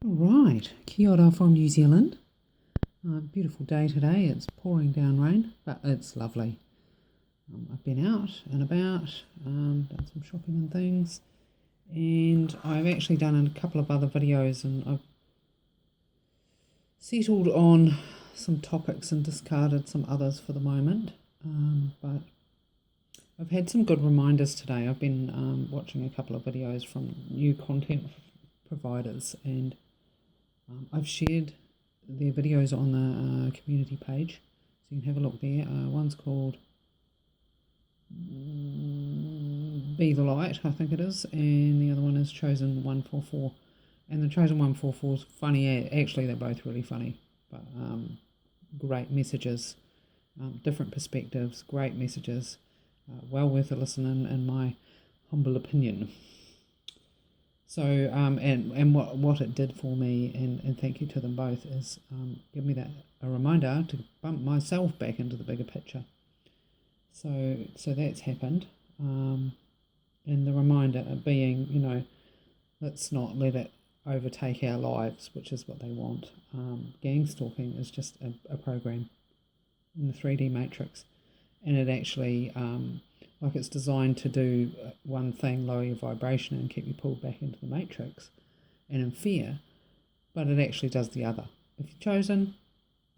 Right, kia ora from New Zealand. Beautiful day today. It's pouring down rain, but it's lovely. I've been out and about, done some shopping and things, and I've actually done a couple of other videos, and I've settled on some topics and discarded some others for the moment. But I've had some good reminders today. I've been watching a couple of videos from new content providers, and I've shared their videos on the community page, so you can have a look there. One's called Be the Light, I think it is, and the other one is Chosen 144. And the Chosen 144 is funny. Actually, they're both really funny, but great messages, different perspectives, great messages, well worth a listen in my humble opinion. So, and what it did for me, and thank you to them both, is give me a reminder to bump myself back into the bigger picture. So that's happened, and the reminder being, let's not let it overtake our lives, which is what they want. Gangstalking is just a program in the 3D matrix, and it actually it's designed to do one thing, lower your vibration and keep you pulled back into the matrix and in fear, but it actually does the other. If you're chosen,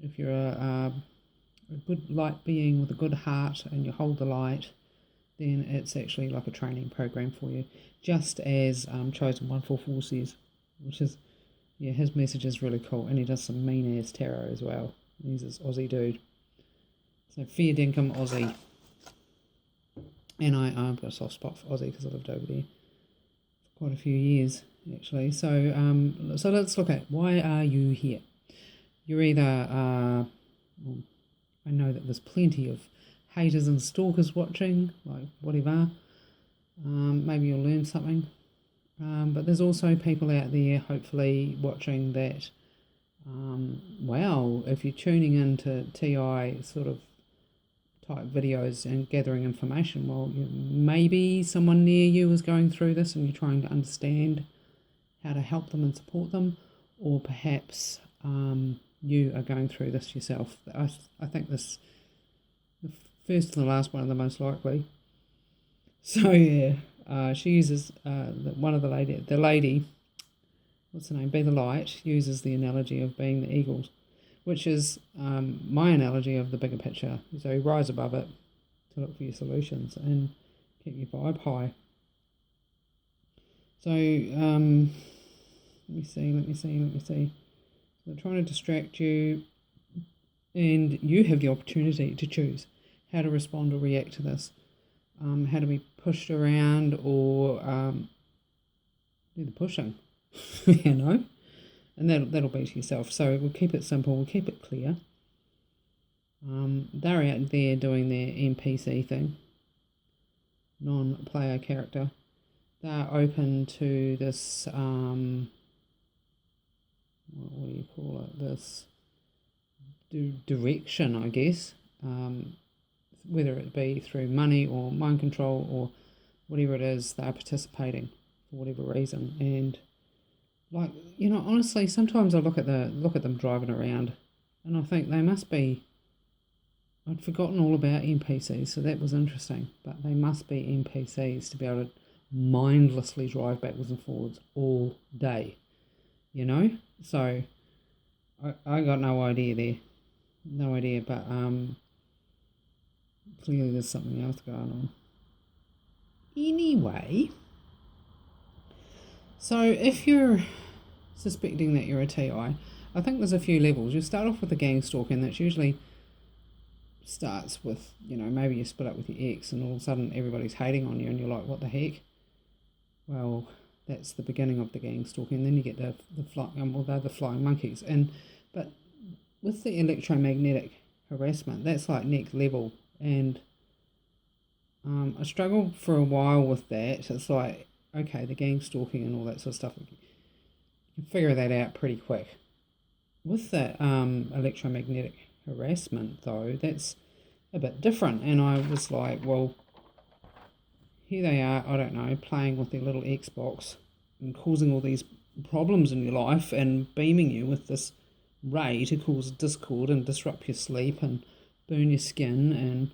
if you're a good light being with a good heart and you hold the light, then it's actually like a training program for you, just as Chosen 144 says, which is, his message is really cool, and he does some mean-ass tarot as well. He's this Aussie dude. So fair dinkum Aussie. And I've got a soft spot for Aussie because I lived over there for quite a few years, actually. So let's look at, why are you here? You're either, I know that there's plenty of haters and stalkers watching, like whatever. Maybe you'll learn something. But there's also people out there, hopefully, watching that, if you're tuning into TI sort of type videos and gathering information, maybe someone near you is going through this and you're trying to understand how to help them and support them, or perhaps you are going through this yourself. I think the first and the last one are the most likely. So she uses the lady, what's her name, Be the Light, uses the analogy of being the eagles, which is my analogy of the bigger picture. So you rise above it to look for your solutions and keep your vibe high. So let me see. They're trying to distract you, and you have the opportunity to choose how to respond or react to this. How to be pushed around or do the pushing, and that'll be to yourself. So we'll keep it simple, we'll keep it clear. They're out there doing their NPC thing, non-player character. They're open to this, what do you call it, this direction, I guess, whether it be through money or mind control or whatever it is, they're participating for whatever reason. And honestly, sometimes I look at them driving around, and I think they must be. I'd forgotten all about NPCs, so that was interesting. But they must be NPCs to be able to mindlessly drive backwards and forwards all day, So I got no idea there, but clearly there's something else going on. Anyway. So if you're suspecting that you're a TI, I think there's a few levels. You start off with the gang stalking, that usually starts with, maybe you split up with your ex and all of a sudden everybody's hating on you and you're like, what the heck? Well, that's the beginning of the gang stalking. Then you get they're the flying monkeys. But with the electromagnetic harassment, that's like next level. And I struggled for a while with that. It's like, okay, the gang stalking and all that sort of stuff, you can figure that out pretty quick. With the electromagnetic harassment, though, that's a bit different. And I was like, well, here they are, I don't know, playing with their little Xbox and causing all these problems in your life and beaming you with this ray to cause discord and disrupt your sleep and burn your skin and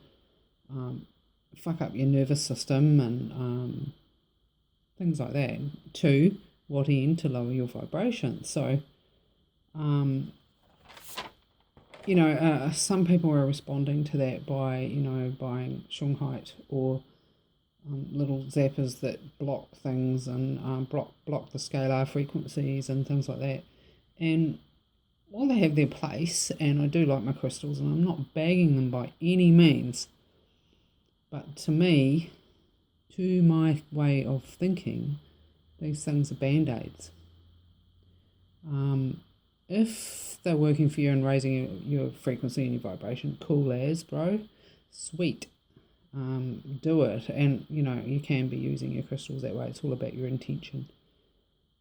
fuck up your nervous system and things like that. To what end? To lower your vibration. So, some people are responding to that by, buying Shanghai or little zappers that block things and block the scalar frequencies and things like that. And while they have their place, and I do like my crystals, and I'm not bagging them by any means, but to me, to my way of thinking, these things are band-aids. If they're working for you and raising your frequency and your vibration, cool as, bro, sweet. Do it, and you can be using your crystals that way. It's all about your intention.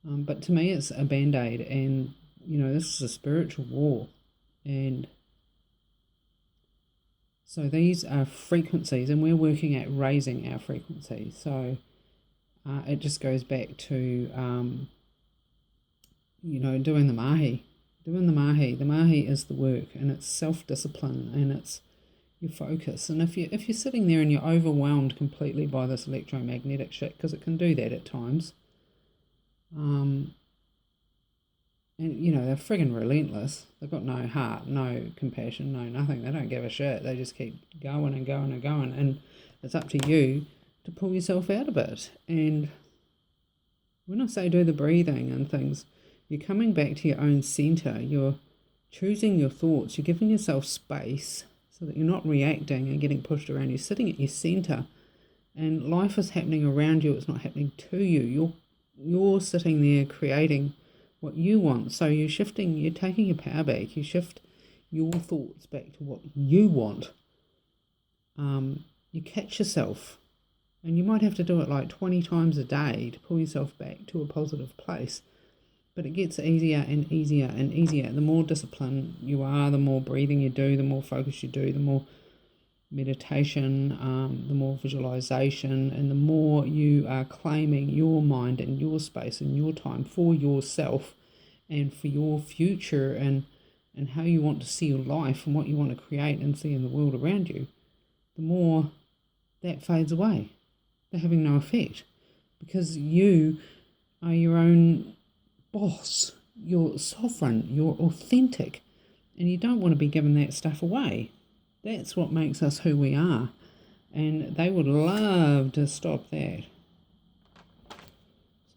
But to me, it's a band-aid, and this is a spiritual war, and so these are frequencies, and we're working at raising our frequency. So it just goes back to doing the Mahi. Doing the Mahi. The Mahi is the work, and it's self-discipline, and it's your focus. And if you're sitting there and you're overwhelmed completely by this electromagnetic shit, because it can do that at times, and they're friggin' relentless. They've got no heart, no compassion, no nothing. They don't give a shit. They just keep going and going and going, and it's up to you to pull yourself out of it. And when I say do the breathing and things, you're coming back to your own center. You're choosing your thoughts. You're giving yourself space so that you're not reacting and getting pushed around. You're sitting at your center, and life is happening around you. It's not happening to you. You're sitting there creating what you want. So you're taking your power back. You shift your thoughts back to what you want. You catch yourself, and you might have to do it like 20 times a day to pull yourself back to a positive place. But it gets easier and easier and easier. The more disciplined you are, the more breathing you do, the more focus you do, the more meditation, the more visualization, and the more you are claiming your mind and your space and your time for yourself and for your future and how you want to see your life and what you want to create and see in the world around you, the more that fades away. They're having no effect, because you are your own boss, you're sovereign, you're authentic, and you don't want to be giving that stuff away. That's what makes us who we are, and they would love to stop that. So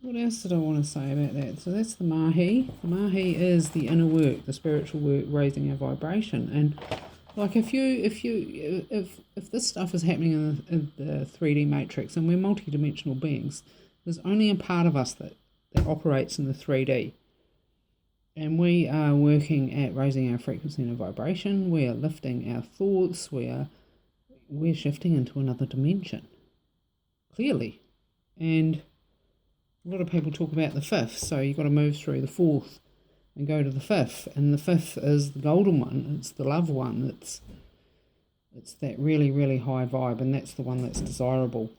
what else did I want to say about that? So that's the Mahi. The Mahi is the inner work, the spiritual work, raising our vibration. And like if this stuff is happening in the 3D matrix, and we're multidimensional beings, there's only a part of us that operates in the 3D, and we are working at raising our frequency and our vibration. We are lifting our thoughts. We're shifting into another dimension, clearly. And a lot of people talk about the fifth, so you've got to move through the fourth and go to the fifth, and the fifth is the golden one. It's the love one. It's that really, really high vibe, and that's the one that's desirable.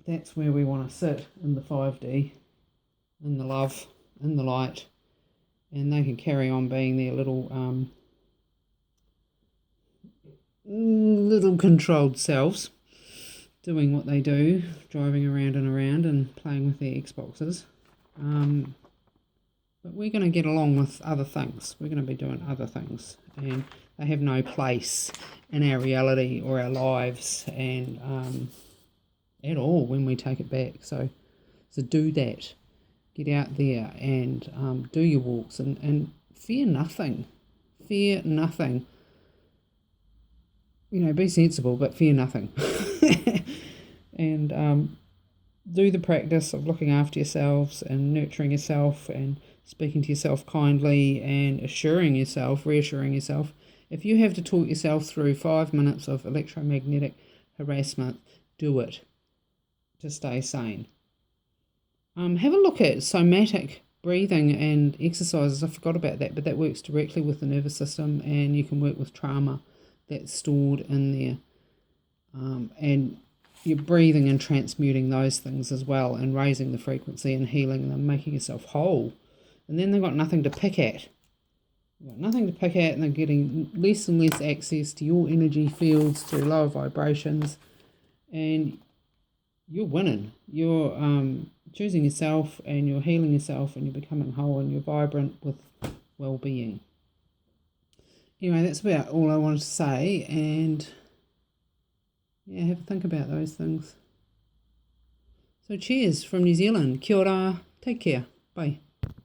That's where we want to sit in the 5D, in the love, in the light, and they can carry on being their little controlled selves, doing what they do, driving around and playing with their Xboxes. But we're going to get along with other things. We're going to be doing other things, and they have no place in our reality or our lives and at all when we take it back. So do that. Get out there and do your walks and fear nothing. Fear nothing. Be sensible, but fear nothing. And do the practice of looking after yourselves and nurturing yourself and speaking to yourself kindly and reassuring yourself. If you have to talk yourself through 5 minutes of electromagnetic harassment, do it to stay sane. Have a look at somatic breathing and exercises. I forgot about that, but that works directly with the nervous system, and you can work with trauma that's stored in there. And you're breathing and transmuting those things as well, and raising the frequency and healing them, making yourself whole. And then they've got nothing to pick at. They've got nothing to pick at, and they're getting less and less access to your energy fields through lower vibrations. And you're winning. You're choosing yourself, and you're healing yourself, and you're becoming whole, and you're vibrant with well-being. Anyway, that's about all I wanted to say, and yeah, have a think about those things. So cheers from New Zealand. Kia ora. Take care. Bye.